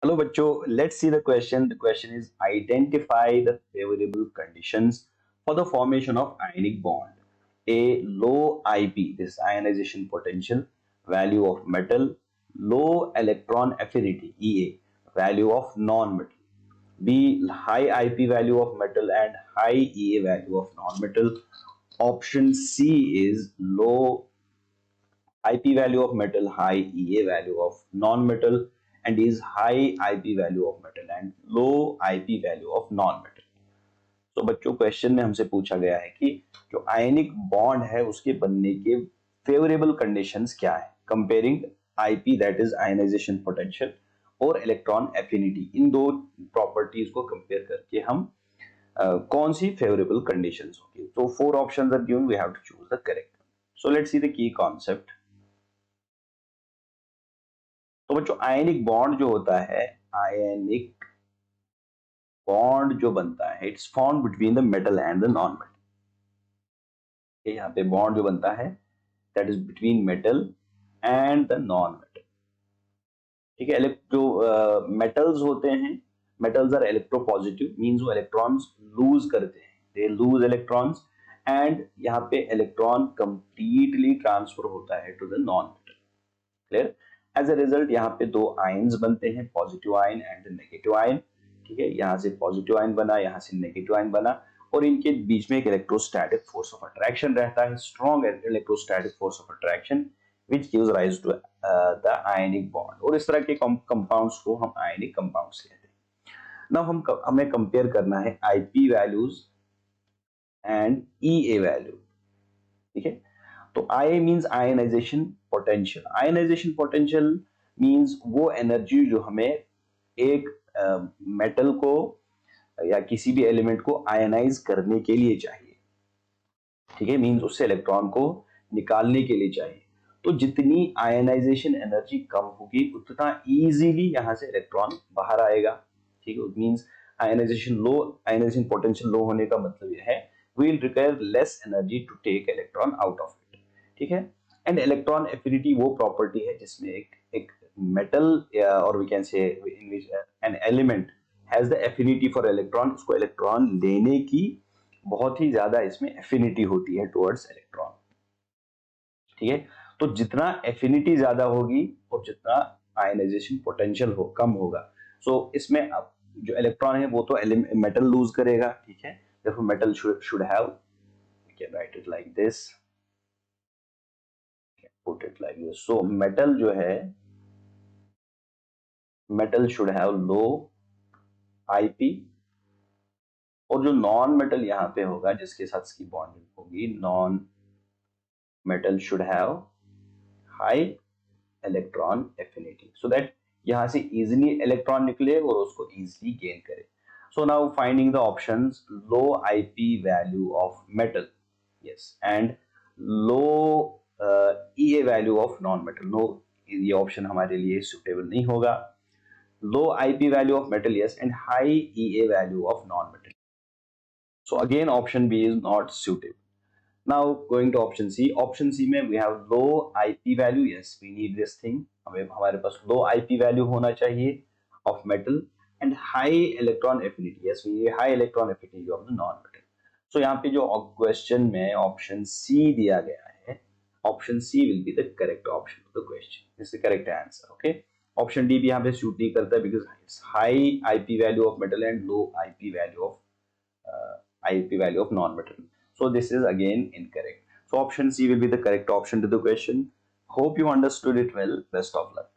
Hello, bachcho. Let's see the question. The question is identify the favorable conditions for the formation of ionic bond. A low IP, this ionization potential, value of metal, low electron affinity, EA, value of non-metal. B, high IP value of metal and high EA value of non-metal. Option C is low IP value of metal, high EA value of non-metal, and is high IP value of metal and low IP value of non-metal. तो बच्चों question में हमसे पूछा गया है कि जो ionic bond है उसके बनने के फेवरेबल कंडीशंस क्या है, comparing IP that is ionisation potential और इलेक्ट्रॉन एफिनिटी, इन दो प्रॉपर्टीज को कंपेयर करके हम कौन सी फेवरेबल कंडीशंस होगी. तो four options are given, we have to choose the correct. So let's see the key concept. तो बच्चों आयनिक बॉन्ड जो होता है, आयनिक बॉन्ड जो बनता है, it's formed between the metal and the non metal. यहाँ पे बॉन्ड जो बनता है that is between metal and the non metal. ठीक है. जो मेटल्स होते हैं, मेटल्स आर इलेक्ट्रोपॉजिटिव, मींस वो इलेक्ट्रॉन्स लूज करते हैं, दे लूज इलेक्ट्रॉन्स, एंड यहाँ पे इलेक्ट्रॉन कंप्लीटली ट्रांसफर होता है to the non metal. Clear. As a result यहाँ पे दो आयंस बनते हैं, positive ion and negative ion. ठीक है. यहाँ से पॉजिटिव आयन बना, यहाँ से नेगेटिव आयन बना, और इनके बीच में एक इलेक्ट्रोस्टैटिक फोर्स ऑफ अट्रैक्शन रहता है, strong electrostatic force of attraction which gives rise to the ionic bond. और इस तरह के कंपाउंड्स को हम आयनिक कंपाउंड्स कहते हैं. नाउ हमें कंपेयर करना है IP values and EA value. ठीक है. तो I means ionisation potential. Ionisation potential means वो एनर्जी जो हमें एक मेटल को या किसी भी एलिमेंट को आयनाइज करने के लिए चाहिए. ठीक है. मींस उससे इलेक्ट्रॉन को निकालने के लिए चाहिए. तो जितनी आयनाइजेशन एनर्जी कम होगी उतना इजीली यहां से इलेक्ट्रॉन बाहर आएगा. ठीक है. मींस आयनाइजेशन पोटेंशियल लो होने का मतलब यह है we will require less energy to take electron out of it. ठीक है. एंड इलेक्ट्रॉन एफिनिटी वो प्रॉपर्टी है जिसमें एक मेटल और we can say in which an element has the affinity for electron, उसको इलेक्ट्रॉन लेने की बहुत ही ज्यादा इसमें एफिनिटी होती है टुवर्ड्स इलेक्ट्रॉन. ठीक है. तो जितना एफिनिटी ज्यादा होगी और जितना आयनाइजेशन पोटेंशियल कम होगा, सो इसमें अब जो इलेक्ट्रॉन है वो तो मेटल लूज करेगा. ठीक है. therefore metal should have, we can write it like this, put it like this. so metal जो है, metal should have low IP, और जो नॉन मेटल यहाँ पे होगा जिसके साथ इसकी बॉन्डिंग होगी, non metal should have high electron affinity, so that यहां से इजिली इलेक्ट्रॉन निकले और उसको इजिली गेन करे. So now finding the options. Low IP value of metal, yes, and low EA value of non metal. No, ये option हमारे लिए suitable नहीं होगा. Low IP value of metal, yes, and high EA value of non-metal. So again, option B is not suitable. Now going to option C. Option C में we have low IP value. Yes, we need this thing. हमें हमारे पास low IP value होना चाहिए of metal and high electron affinity. Yes, we need high electron affinity of the non-metal. So यहाँ पे जो question में option C दिया गया है, option C will be the correct option of the question. This is the correct answer. Okay. Option D भी यहाँ पे suit नहीं करता because it's high IP value of metal and low IP value of IP value of non-metal. So this is again incorrect. So option C will be the correct option to the question. Hope you understood it well. Best of luck.